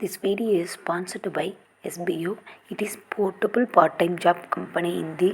This video is sponsored by SBO. It is portable part-time job company in the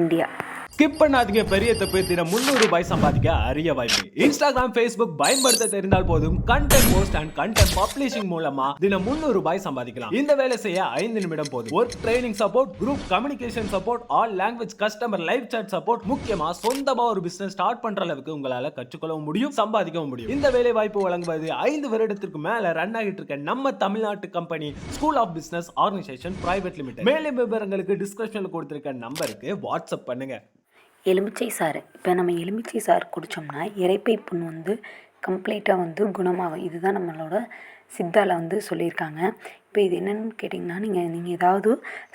India. Skip பண்ணாதீங்க. பெரிய தப்பு. தினம் 300 ரூபாய் சம்பாதிக்க அரிய வாய்ப்பு. இன்ஸ்டாகிராம், ஃபேஸ்புக் பயன்படுத்த தெரிந்தால் போதும் content post and content publishing மூலமா தினம் 300 ரூபாய் சம்பாதிக்கலாம். இந்த வேலை செய்ய 5 நிமிடம் போதும். Work training support, group communication support, all language customer live chat support, முக்கியமா சொந்தமா ஒரு பிசினஸ் ஸ்டார்ட் பண்ற அளவுக்கு உங்களால கற்றுக்கொள்ளவும் முடியும், சம்பாதிக்கவும் முடியும். இந்த வேலை வாய்ப்பு வழங்குவது 5 வருடத்திற்கு மேல ரன் ஆகிட்டு இருக்க நம்ம தமிழ்நாட்டு company school of business organisation private limited. மேலும் விவரங்களுக்கு டிஸ்கிரிப்ஷன்ல கொடுத்திருக்க நம்பருக்கு வாட்ஸ்அப் பண்ணுங்க. எலுமிச்சை சாறு. இப்போ நம்ம எலுமிச்சை சாறு குடித்தோம்னா இரைப்பை புண் வந்து கம்ப்ளீட்டாக வந்து குணமாகும். இதுதான் நம்மளோட சித்தாவில் வந்து சொல்லியிருக்காங்க. இப்போ இது என்னென்னு கேட்டிங்கன்னா, நீங்கள் ஏதாவது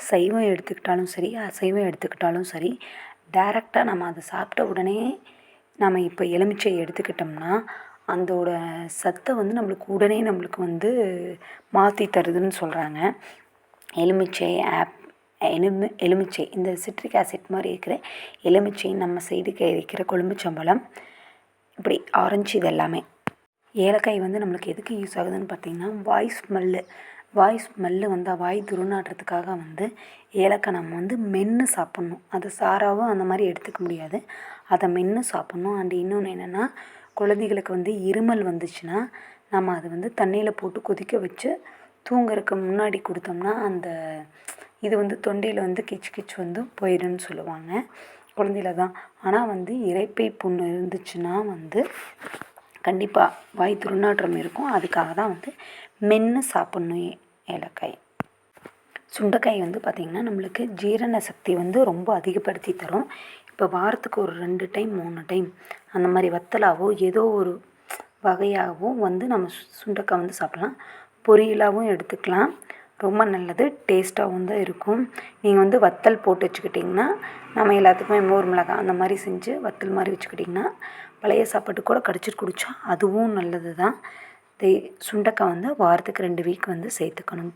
சைவம் எடுத்துக்கிட்டாலும் சரி, அசைவம் எடுத்துக்கிட்டாலும் சரி, டைரெக்டாக நம்ம அதை சாப்பிட்ட உடனே நம்ம இப்போ எலுமிச்சை எடுத்துக்கிட்டோம்னா அதோட சத்தை வந்து நம்மளுக்கு வந்து மாற்றி தருதுன்னு சொல்கிறாங்க. எலுமிச்சை, எலுமிச்சை இந்த சிட்ரிக் ஆசிட் மாதிரி இருக்கிற எலுமிச்சை, நம்ம சைடுக்கு இருக்கிற கொழும்புச்சம்பழம், இப்படி ஆரஞ்சு, இது எல்லாமே. ஏலக்காய் வந்து நம்மளுக்கு எதுக்கு யூஸ் ஆகுதுன்னு பார்த்திங்கன்னா, வாய் ஸ்மெல்லு வந்தால் வாய் துருநாட்டுறதுக்காக வந்து ஏலக்காய் நம்ம வந்து மென்று சாப்பிட்ணும். அது சாராவும் அந்த மாதிரி எடுத்துக்க முடியாது, அதை மென்று சாப்பிட்ணும். அண்ட் இன்னொன்று என்னென்னா, குழந்தைகளுக்கு வந்து இருமல் வந்துச்சுன்னா நம்ம அதை வந்து தண்ணியில் போட்டு கொதிக்க வச்சு தூங்குறதுக்கு முன்னாடி கொடுத்தோம்னா அந்த இது வந்து தொண்டையில் வந்து கிச்சு வந்து போயிடுன்னு சொல்லுவாங்க, குழந்தையில தான். ஆனால் வந்து இரைப்பை புண்ணு இருந்துச்சுன்னா வந்து கண்டிப்பாக வாய் துர்நாற்றம் இருக்கும். அதுக்காக தான் வந்து மென்று சாப்பிட்ணும் ஏலக்காய். சுண்டைக்காய் வந்து பார்த்திங்கன்னா நம்மளுக்கு ஜீரண சக்தி வந்து ரொம்ப அதிகப்படுத்தி தரும். இப்போ வாரத்துக்கு ஒரு 2 டைம் 3 டைம் அந்த மாதிரி வத்தலாவோ ஏதோ ஒரு வகையாகவோ வந்து நம்ம சுண்டைக்காய் வந்து சாப்பிட்லாம். பொரியலாகவும் எடுத்துக்கலாம், ரொம்ப நல்லது, டேஸ்ட்டாகவும் தான் இருக்கும். நீங்கள் வந்து வத்தல் போட்டு வச்சுக்கிட்டிங்கன்னா, நம்ம எல்லாத்துக்குமே மோர் மிளகாய் அந்த மாதிரி செஞ்சு வத்தல் மாதிரி வச்சுக்கிட்டிங்கன்னா பழைய சாப்பாட்டு கூட கடிச்சிட்டு குடித்தா அதுவும் நல்லது தான். சுண்டைக்காய் வந்து வாரத்துக்கு 2 வீக் வந்து சேர்த்துக்கணும்.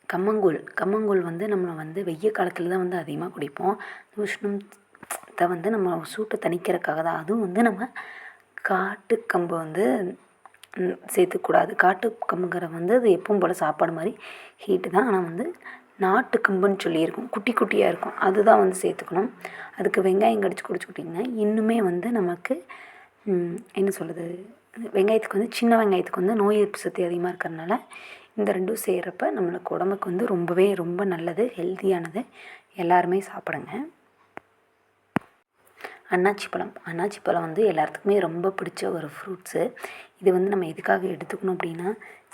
கம்மங்கூழ் வந்து நம்ம வந்து வெய்ய காலத்தில் தான் வந்து அதிகமாக குடிப்போம். உஷ்ணத்தை வந்து நம்ம சூட்டை தணிக்கிறதுக்காக தான். அதுவும் வந்து நம்ம காட்டுக்கம்பு வந்து சேர்த்துக்கூடாது. காட்டுக்கம்புங்கிற வந்து அது எப்பவும் போல் சாப்பாடு மாதிரி ஹீட்டு தான். ஆனால் வந்து நாட்டு கம்புன்னு சொல்லியிருக்கும், குட்டி குட்டியாக இருக்கும், அதுதான் வந்து சேர்த்துக்கணும். அதுக்கு வெங்காயம் கடிச்சு குடிச்சுக்கிட்டிங்கன்னா இன்னுமே வந்து நமக்கு என்ன சொல்கிறது, வெங்காயத்துக்கு வந்து சின்ன வெங்காயத்துக்கு வந்து நோய் எதிர்ப்பு சக்தி அதிகமாக இருக்கிறதுனால இந்த ரெண்டும் செய்கிறப்ப நம்மளுக்கு உடம்புக்கு வந்து ரொம்ப நல்லது, ஹெல்த்தியானது. எல்லாருமே சாப்பிடுங்க. அன்னாச்சி பழம் வந்து எல்லாத்துக்குமே ரொம்ப பிடிச்ச ஒரு ஃப்ரூட்ஸு. இது வந்து நம்ம எதுக்காக எடுத்துக்கணும் அப்படின்னா,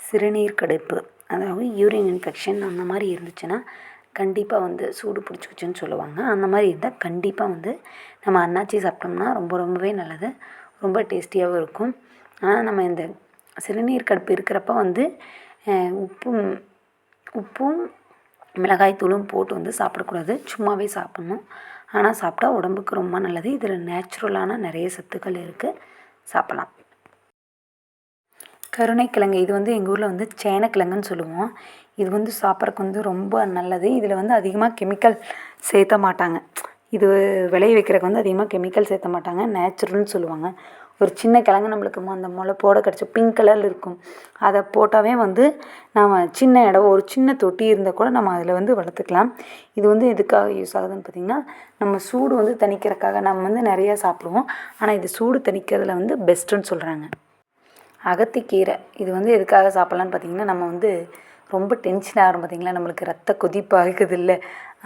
சிறுநீர் கடுப்பு, அதாவது யூரின் இன்ஃபெக்ஷன் அந்த மாதிரி இருந்துச்சுன்னா கண்டிப்பாக வந்து சூடு பிடிச்சிக்கிச்சுன்னு சொல்லுவாங்க. அந்த மாதிரி இருந்தால் கண்டிப்பாக வந்து நம்ம அன்னாச்சி சாப்பிட்டோம்னா ரொம்பவே நல்லது, ரொம்ப டேஸ்டியாகவும் இருக்கும். ஆனால் நம்ம இந்த சிறுநீர் கடுப்பு இருக்கிறப்ப வந்து உப்பும் மிளகாய் தூளும் போட்டு வந்து சாப்பிடக்கூடாது, சும்மாவே சாப்பிட்ணும். ஆனால் சாப்பிட்டா உடம்புக்கு ரொம்ப நல்லது. இதில் நேச்சுரலான நிறைய சத்துக்கள் இருக்குது, சாப்பிட்லாம். கருணைக்கிழங்கு, இது வந்து எங்கள் ஊரில் வந்து சேனக்கிழங்குன்னு சொல்லுவோம். இது வந்து சாப்பிட்றதுக்கு வந்து ரொம்ப நல்லது. இதில் வந்து அதிகமாக கெமிக்கல் சேர்த்த மாட்டாங்க. இது விளைய வைக்கிறதுக்கு வந்து அதிகமாக கெமிக்கல் சேர்த்த மாட்டாங்க, நேச்சுரல்னு சொல்லுவாங்க. ஒரு சின்ன கிழங்கு நம்மளுக்கு அந்த முளைப்போட கிடச்சி பிங்க் கலரில் இருக்கும், அதை போட்டாவே வந்து நம்ம சின்ன இடம், ஒரு சின்ன தொட்டி இருந்தால் கூட நம்ம அதில் வந்து வளர்த்துக்கலாம். இது வந்து எதுக்காக யூஸ் ஆகுதுன்னு பார்த்திங்கன்னா, நம்ம சூடு வந்து தணிக்கிறதுக்காக நம்ம வந்து நிறையா சாப்பிடுவோம். ஆனால் இது சூடு தணிக்கிறதுல வந்து பெஸ்ட்டுன்னு சொல்கிறாங்க. அகத்திக்கீரை, இது வந்து எதுக்காக சாப்பிட்லான்னு பார்த்திங்கன்னா, நம்ம வந்து ரொம்ப டென்ஷன் ஆகிறோம் பார்த்திங்களா, நம்மளுக்கு ரத்த கொதிப்பு ஆகுது இல்லை,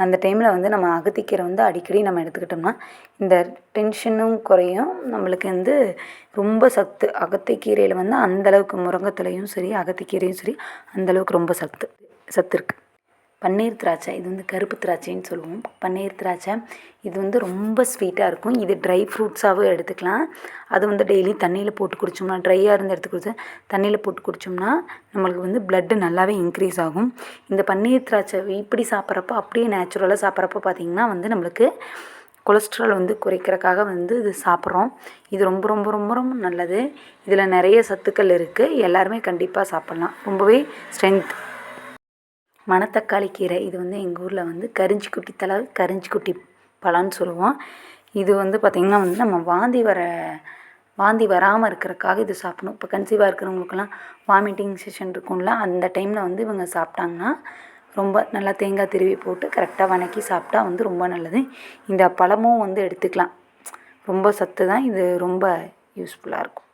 அந்த டைமில் வந்து நம்ம அகத்திக்கீரை வந்து அடிக்கடி நம்ம எடுத்துக்கிட்டோம்னா இந்த டென்ஷனும் குறையும். நம்மளுக்கு வந்து ரொம்ப சத்து, அகத்திக்கீரையில் வந்து அந்தளவுக்கு முருங்கைத்தலையும் சரி அகத்திக்கீரையும் சரி அந்தளவுக்கு ரொம்ப சத்து இருக்குது. பன்னீர் திராட்சை, இது வந்து கருப்பு திராட்சைன்னு சொல்லுவோம். பன்னீர் திராட்சை இது வந்து ரொம்ப ஸ்வீட்டாக இருக்கும். இது ட்ரை ஃப்ரூட்ஸாகவும் எடுத்துக்கலாம். அது வந்து டெய்லி தண்ணியில் போட்டு குடித்தோம்னா, ட்ரையாக இருந்து எடுத்து குடித்தா தண்ணியில் போட்டு குடித்தோம்னா நம்மளுக்கு வந்து ப்ளட்டு நல்லாவே இன்க்ரீஸ் ஆகும். இந்த பன்னீர் திராட்சை இப்படி சாப்பிட்றப்ப, அப்படியே நேச்சுரலாக சாப்பிட்றப்ப பார்த்திங்கன்னா வந்து நம்மளுக்கு கொலஸ்ட்ரால் வந்து குறைக்கிறதுக்காக வந்து இது சாப்பிட்றோம். இது ரொம்ப நல்லது. இதில் நிறைய சத்துக்கள் இருக்குது, எல்லாருமே கண்டிப்பாக சாப்பிட்லாம், ரொம்பவே ஸ்ட்ரென்த். மணத்தக்காளி கீரை, இது வந்து எங்கள் ஊரில் வந்து கரிஞ்சி குட்டி பழம்னு சொல்லுவோம். இது வந்து பார்த்திங்கன்னா வந்து நம்ம வாந்தி வர வாந்தி வராமல் இருக்கிறக்காக இது சாப்பிடணும். இப்போ கன்சீவாக இருக்கிறவங்களுக்கெல்லாம் வாமிட்டிங் செஷன் இருக்கும்ல, அந்த டைமில் வந்து இவங்க சாப்பிட்டாங்கன்னா ரொம்ப நல்லா தேங்காய் திருவி போட்டு கரெக்டாக வதக்கி சாப்பிட்டா வந்து ரொம்ப நல்லது. இந்த பழமும் வந்து எடுத்துக்கலாம், ரொம்ப சத்து தான் இது, ரொம்ப யூஸ்ஃபுல்லாக இருக்கும்.